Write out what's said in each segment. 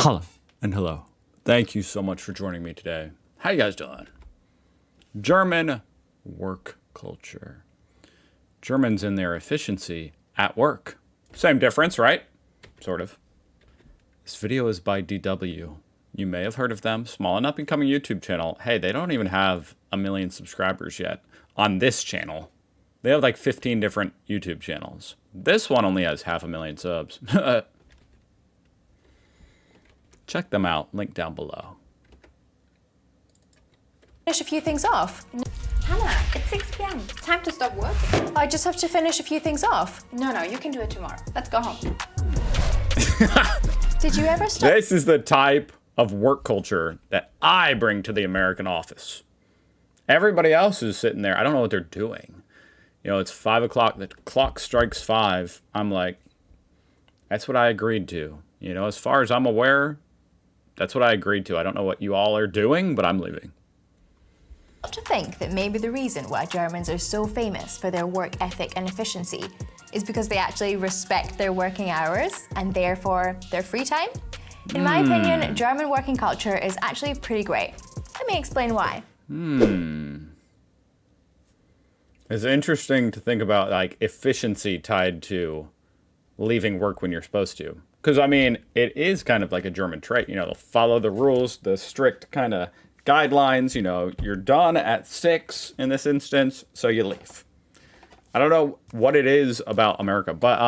Hello and hello. Thank you so much for joining me today. How you guys doing? German work culture. Germans and their efficiency at work. Same difference, right? Sort of. This video is by DW. You may have heard of them. Small and up-and-coming YouTube channel. Hey, they don't even have 1 million subscribers yet on this channel. They have like 15 different YouTube channels. This one only has 500,000 subs. Check them out. Link down below. Finish a few things off. Hannah, it's 6 p.m. Time to stop working. I just have to finish a few things off. No, you can do it tomorrow. Let's go home. Did you ever stop? This is the type of work culture that I bring to the American office. Everybody else is sitting there. I don't know what they're doing. You know, it's 5 o'clock. The clock strikes 5. I'm like, that's what I agreed to. You know, as far as I'm aware, that's what I agreed to. I don't know what you all are doing, but I'm leaving. To think that maybe the reason why Germans are so famous for their work ethic and efficiency is because they actually respect their working hours and therefore their free time? In my opinion, German working culture is actually pretty great. Let me explain why. It's interesting to think about like efficiency tied to leaving work when you're supposed to. Because, I mean, it is kind of like a German trait. You know, they'll follow the rules, the strict kind of guidelines. You know, you're done at 6 in this instance, so you leave. I don't know what it is about America, but,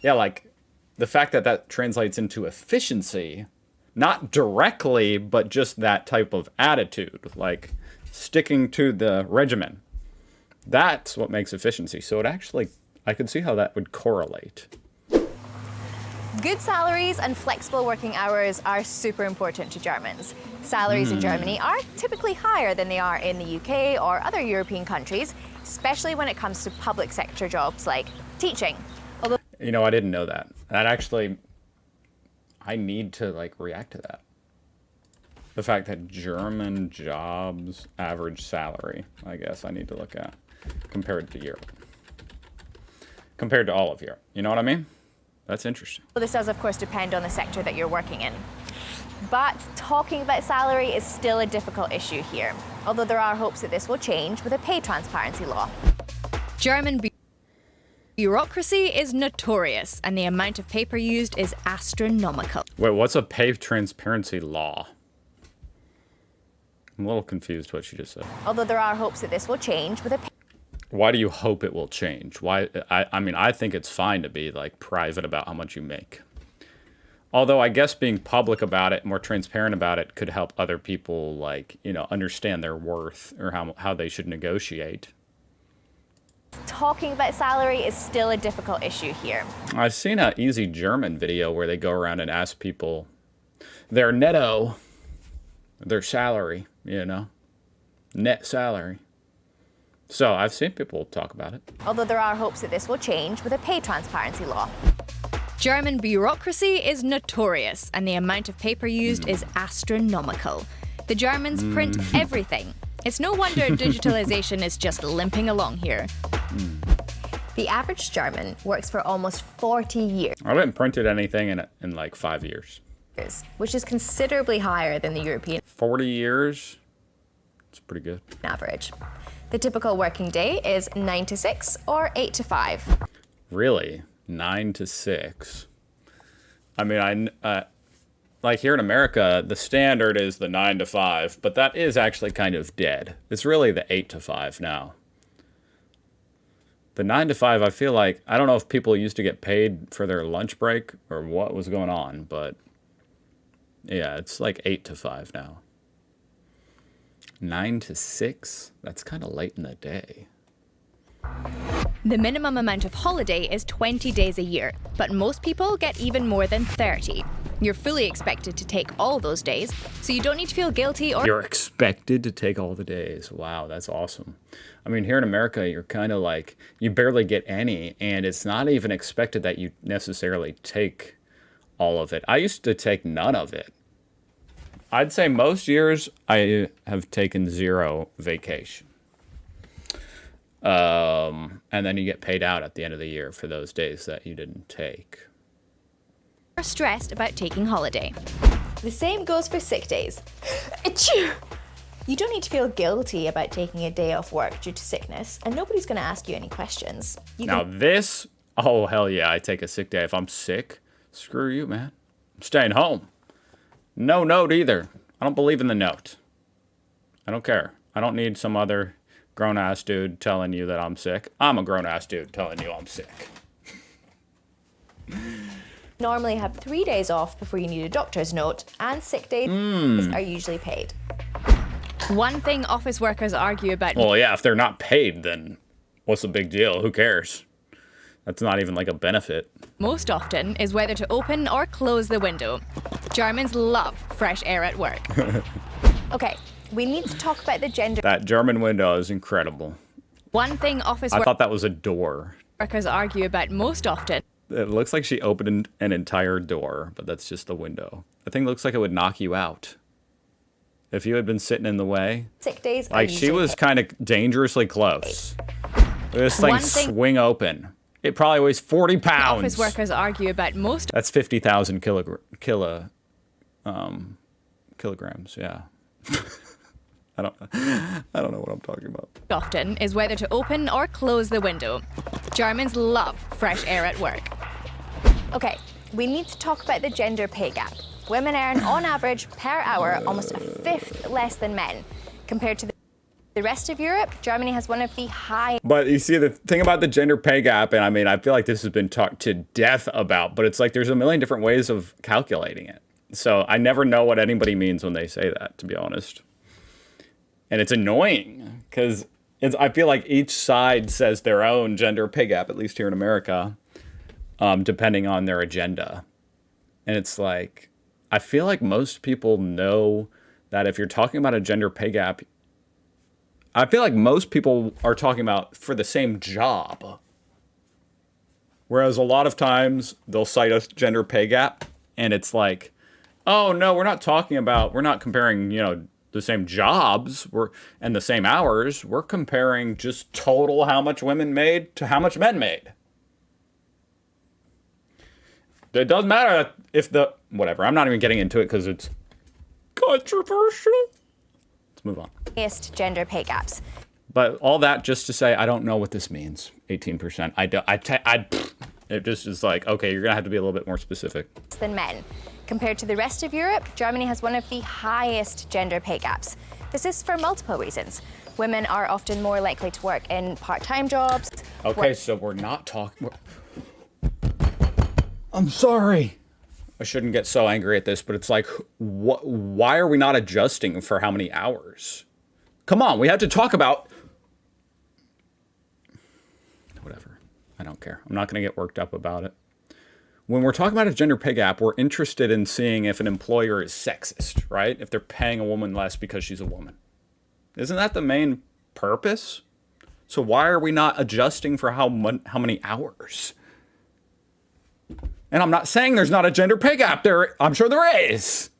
yeah, like, the fact that that translates into efficiency, not directly, but just that type of attitude, like sticking to the regimen. That's what makes efficiency. So it actually, I could see how that would correlate. Good salaries and flexible working hours are super important to Germans. Salaries in Germany are typically higher than they are in the UK or other European countries, especially when it comes to public sector jobs like teaching. Although, you know, I didn't know that. That actually, I need to like react to that. The fact that German jobs average salary, I guess I need to look at compared to Europe. Compared to all of Europe. You know what I mean? That's interesting. this does, of course, depend on the sector that you're working in. But talking about salary is still a difficult issue here, although there are hopes that this will change with a pay transparency law. German bureaucracy is notorious, and the amount of paper used is astronomical. Wait, what's a pay transparency law? I'm a little confused what she just said. Although there are hopes that this will change with a Why do you hope it will change? Why? I mean, I think it's fine to be like private about how much you make. Although I guess being public about it, more transparent about it, could help other people like, you know, understand their worth or how they should negotiate. Talking about salary is still a difficult issue here. I've seen an Easy German video where they go around and ask people their netto, their salary, you know, net salary. So I've seen people talk about it. Although there are hopes that this will change with a pay transparency law. German bureaucracy is notorious, and the amount of paper used is astronomical. The Germans print everything. It's no wonder digitalization is just limping along here. The average German works for almost 40 years, I haven't printed anything in like 5 years. which is considerably higher than the European 40 years? It's pretty good. average. The typical working day is 9 to 6 or 8 to 5. Really? 9 to 6? I mean, like here in America, the standard is the 9 to 5, but that is actually kind of dead. It's really the 8 to 5 now. The 9 to 5, I feel like, I don't know if people used to get paid for their lunch break or what was going on, but yeah, it's like 8 to 5 now. 9 to 6? That's kind of late in the day. The minimum amount of holiday is 20 days a year, but most people get even more than 30. You're fully expected to take all those days, so you don't need to feel guilty or... You're expected to take all the days. Wow, that's awesome. I mean, here in America, you're kind of like, you barely get any, and it's not even expected that you necessarily take all of it. I used to take none of it. I'd say most years I have taken 0 vacation. And then you get paid out at the end of the year for those days that you didn't take. stressed about taking holiday. The same goes for sick days. Achoo! You don't need to feel guilty about taking a day off work due to sickness, and nobody's going to ask you any questions. Now this, oh hell yeah, I take a sick day. If I'm sick, screw you, man. I'm staying home. No note either. I don't believe in the note. I don't care. I don't need some other grown-ass dude telling you that I'm sick. I'm a grown-ass dude telling you I'm sick. normally have 3 days off before you need a doctor's note, and sick days are usually paid. One thing office workers argue about. Well, yeah, if they're not paid, then what's the big deal? Who cares? That's not even like a benefit. Most often is whether to open or close the window. Germans love fresh air at work. Okay, we need to talk about the gender. That German window is incredible. One thing office I thought that was a door. workers argue about most often. It looks like she opened an entire door, but that's just the window. The thing looks like it would knock you out. If you had been sitting in the way. Sick days are Like, she usually was kind of dangerograms close. This thing swing open. It probably weighs 40 pounds. Office workers argue about most That's 50,000 kilograms, yeah. I don't know what I'm talking about. often is whether to open or close the window. Germans love fresh air at work. Okay, we need to talk about the gender pay gap. Women earn, on average, per hour, almost a fifth less than men. Compared to the rest of Europe, Germany has one of the highest. But you see, the thing about the gender pay gap, and I mean, I feel like this has been talked to death about, but it's like there's a million different ways of calculating it. So I never know what anybody means when they say that, to be honest. And it's annoying, because I feel like each side says their own gender pay gap, at least here in America, depending on their agenda. And it's like, I feel like most people know that if you're talking about a gender pay gap, I feel like most people are talking about for the same job. Whereas a lot of times they'll cite a gender pay gap and it's like, oh no, we're not comparing, the same jobs and the same hours. We're comparing just total how much women made to how much men made. It doesn't matter if whatever. I'm not even getting into it because it's controversial. Let's move on. Highest gender pay gaps. But all that just to say, I don't know what this means. 18%. It just is like, okay, you're gonna have to be a little bit more specific. Than men. Compared to the rest of Europe, Germany has one of the highest gender pay gaps. This is for multiple reasons. Women are often more likely to work in part-time jobs. Okay, so we're not talking. I'm sorry. I shouldn't get so angry at this, but it's like, why are we not adjusting for how many hours? Come on, we have to talk about. Whatever. I don't care. I'm not going to get worked up about it. When we're talking about a gender pay gap, we're interested in seeing if an employer is sexist, right? If they're paying a woman less because she's a woman. Isn't that the main purpose? So why are we not adjusting for how many hours? And I'm not saying there's not a gender pay gap. I'm sure there is.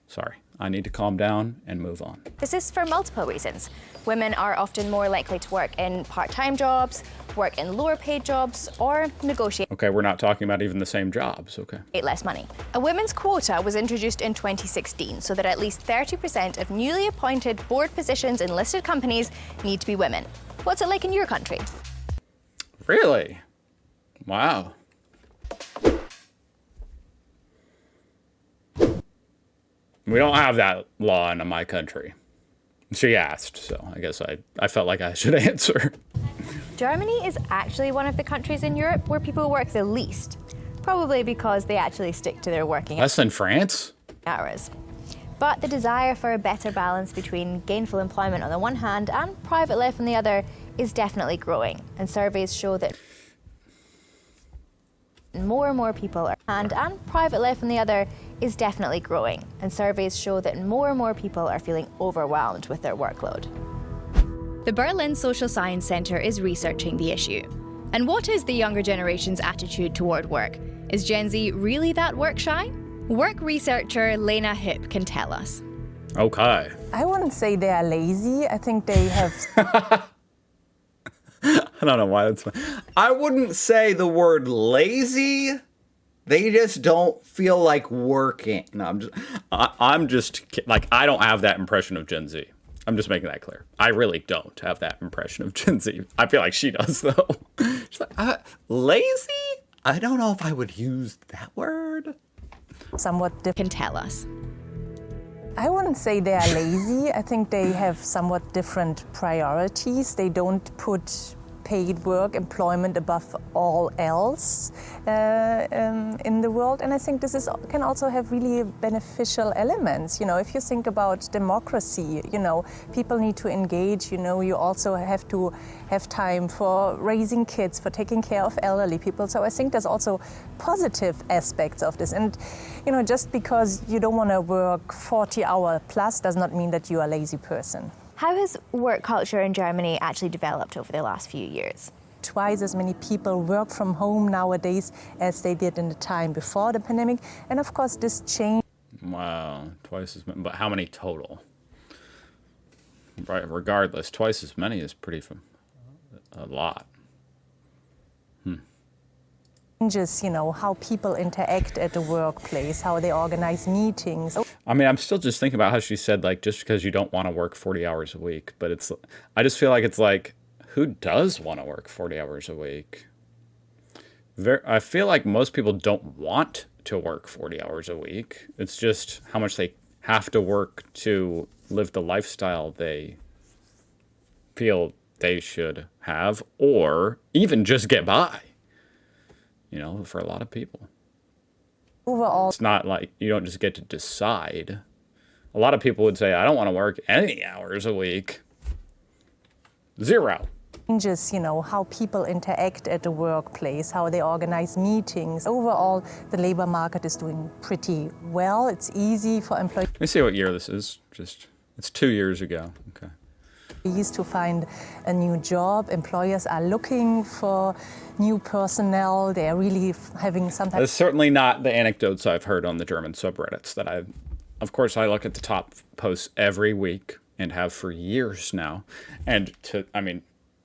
Sorry, I need to calm down and move on. This is for multiple reasons. Women are often more likely to work in part-time jobs, work in lower paid jobs, or negotiate. Okay, we're not talking about even the same jobs, okay. Less money. A women's quota was introduced in 2016 so that at least 30% of newly appointed board positions in listed companies need to be women. What's it like in your country? Really? Wow. We don't have that law in my country. She asked, so I guess I felt like I should answer. Germany is actually one of the countries in Europe where people work the least, probably because they actually stick to their working Less than France? hours. But the desire for a better balance between gainful employment on the one hand and private life on the other is definitely growing, and surveys show that more and more people are and private life on the other is definitely growing, and surveys show that more and more people are feeling overwhelmed with their workload. The Berlin Social Science Center is researching the issue. And what is the younger generation's attitude toward work? Is Gen Z really that work shy? Work researcher Lena Hipp can tell us. Okay. I wouldn't say they are lazy. I think they have. I don't know why that's funny. I wouldn't say the word lazy. They just don't feel like working. No, I'm just like, I don't have that impression of Gen Z. I'm just making that clear. I really don't have that impression of Gen Z. I feel like she does, though. She's like, lazy? I don't know if I would use that word. somewhat different. Can tell us. I wouldn't say they are lazy. I think they have somewhat different priorities. They don't put paid work, employment above all else in the world. And I think this can also have really beneficial elements. You know, if you think about democracy, you know, people need to engage. You know, you also have to have time for raising kids, for taking care of elderly people. So I think there's also positive aspects of this. And, you know, just because you don't want to work 40 hours plus does not mean that you are a lazy person. How has work culture in Germany actually developed over the last few years? Twice as many people work from home nowadays as they did in the time before the pandemic. And of course, this change. Wow, twice as many. But how many total? Right, regardless, twice as many is a lot. Changes, you know, how people interact at the workplace, how they organize meetings. I mean, I'm still just thinking about how she said, like, just because you don't want to work 40 hours a week. But I just feel like it's like, who does want to work 40 hours a week? I feel like most people don't want to work 40 hours a week. It's just how much they have to work to live the lifestyle they feel they should have, or even just get by. You know, for a lot of people. Overall, it's not like you don't just get to decide. A lot of people would say, I don't want to work any hours a week. 0. changes, you know, how people interact at the workplace, how they organize meetings. Overall, the labor market is doing pretty well. It's easy for employees. Let me see what year this is. It's 2 years ago. Okay. To find a new job. Employers are looking for new personnel. They are really having sometimes. That's certainly not the anecdotes I've heard on the German subreddits of course, I look at the top posts every week and have for years now. And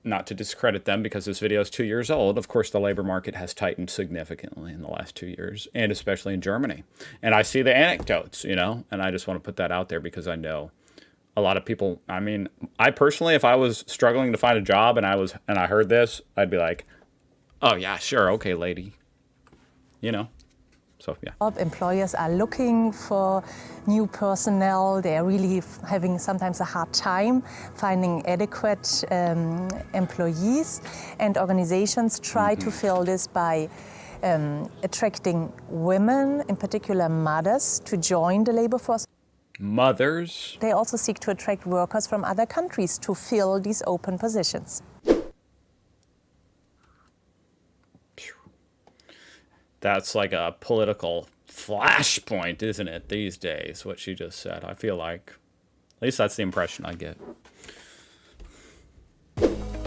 not to discredit them because this video is 2 years old. Of course, the labor market has tightened significantly in the last 2 years, and especially in Germany. And I see the anecdotes, you know, and I just want to put that out there because I know a lot of people. I mean, I personally, if I was struggling to find a job and I heard this, I'd be like, oh yeah, sure, okay, lady. You know? So yeah. Employers are looking for new personnel. They are really having sometimes a hard time finding adequate employees, and organizations try to fill this by attracting women, in particular mothers, to join the labor force. Mothers. They also seek to attract workers from other countries to fill these open positions. That's like a political flashpoint, isn't it, these days, what she just said. I feel like, at least that's the impression I get.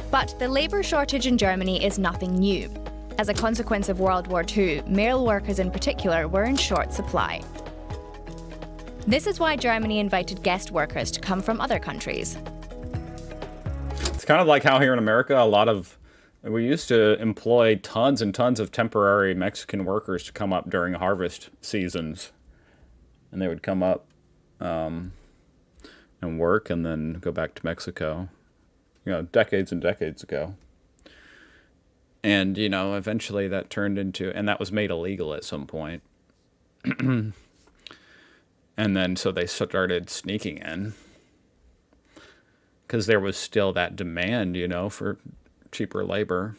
But the labour shortage in Germany is nothing new. As a consequence of World War II, male workers in particular were in short supply. This is why Germany invited guest workers to come from other countries. It's kind of like how here in America, we used to employ tons and tons of temporary Mexican workers to come up during harvest seasons. And they would come up and work and then go back to Mexico, you know, decades and decades ago. And, you know, eventually that turned into, and that was made illegal at some point. And then so they started sneaking in because there was still that demand, you know, for cheaper labor.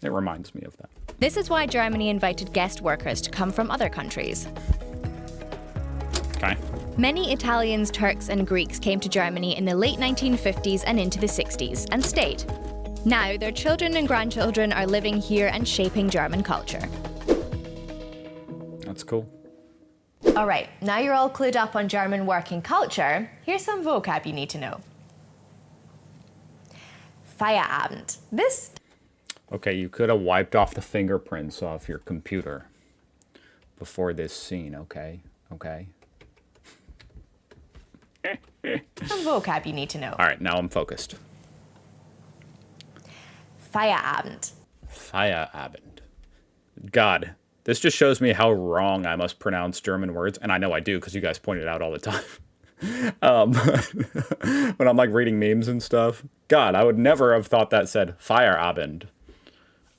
It reminds me of that. This is why Germany invited guest workers to come from other countries. Okay. Many Italians, Turks, and Greeks came to Germany in the late 1950s and into the 60s and stayed. Now, their children and grandchildren are living here and shaping German culture. That's cool. All right, now you're all clued up on German working culture. Here's some vocab you need to know. Feierabend. This. Okay, you could have wiped off the fingerprints off your computer before this scene, okay? Okay. Some vocab you need to know. All right, now I'm focused. Feierabend. Feierabend. God, this just shows me how wrong I must pronounce German words. And I know I do because you guys point it out all the time. When I'm like reading memes and stuff. God, I would never have thought that said Feierabend.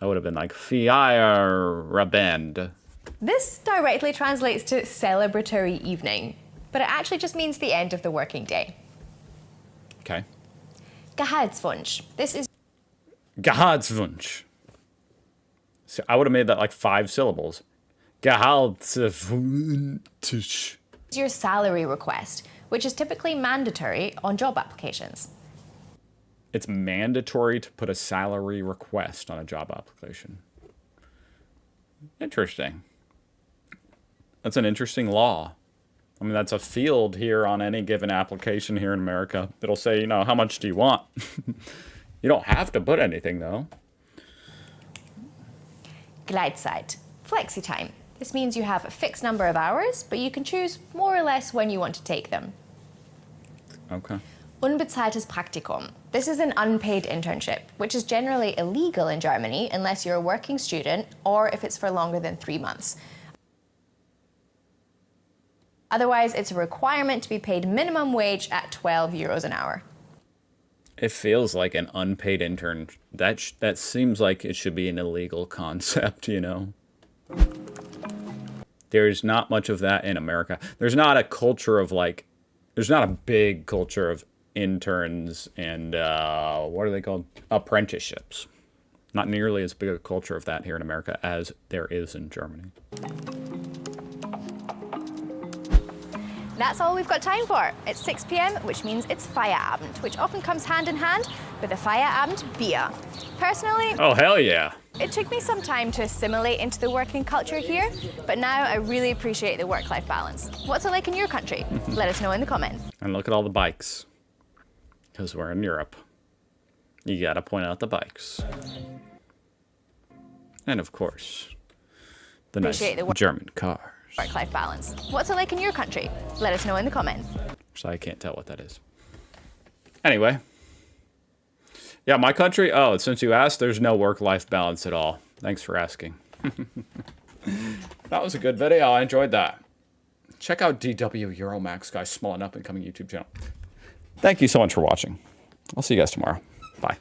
I would have been like Feierabend. This directly translates to celebratory evening, but it actually just means the end of the working day. Okay. Gehaltswunsch. This is Gehaltswunsch. So I would have made that like 5 syllables. Gehaltswunsch. your salary request, which is typically mandatory on job applications. It's mandatory to put a salary request on a job application. Interesting. That's an interesting law. I mean, that's a field here on any given application here in America. It'll say, you know, how much do you want? You don't have to put anything, though. Gleitzeit, flexi time. This means you have a fixed number of hours, but you can choose more or less when you want to take them. Okay. Unbezahltes Praktikum. This is an unpaid internship, which is generally illegal in Germany unless you're a working student or if it's for longer than 3 months. Otherwise, it's a requirement to be paid minimum wage at 12 euros an hour. It feels like an unpaid intern. That seems like it should be an illegal concept, you know? There's not much of that in America. There's not a culture of like, there's not a big culture of interns and, what are they called? Apprenticeships. Not nearly as big a culture of that here in America as there is in Germany. That's all we've got time for. It's 6 p.m., which means it's Feierabend, which often comes hand in hand with a Feierabend beer. Personally, Oh, hell yeah. it took me some time to assimilate into the working culture here, but now I really appreciate the work-life balance. What's it like in your country? Let us know in the comments. And look at all the bikes. Because we're in Europe. You gotta point out the bikes. And of course, the nice Appreciate the work- German cars. Work-life balance. What's it like in your country? Let us know in the comments. So I can't tell what that is. Anyway. Yeah, my country, oh, since you asked, there's no work-life balance at all. Thanks for asking. That was a good video. I enjoyed that. Check out DW Euromax, guys, small and up and coming YouTube channel. Thank you so much for watching. I'll see you guys tomorrow. Bye.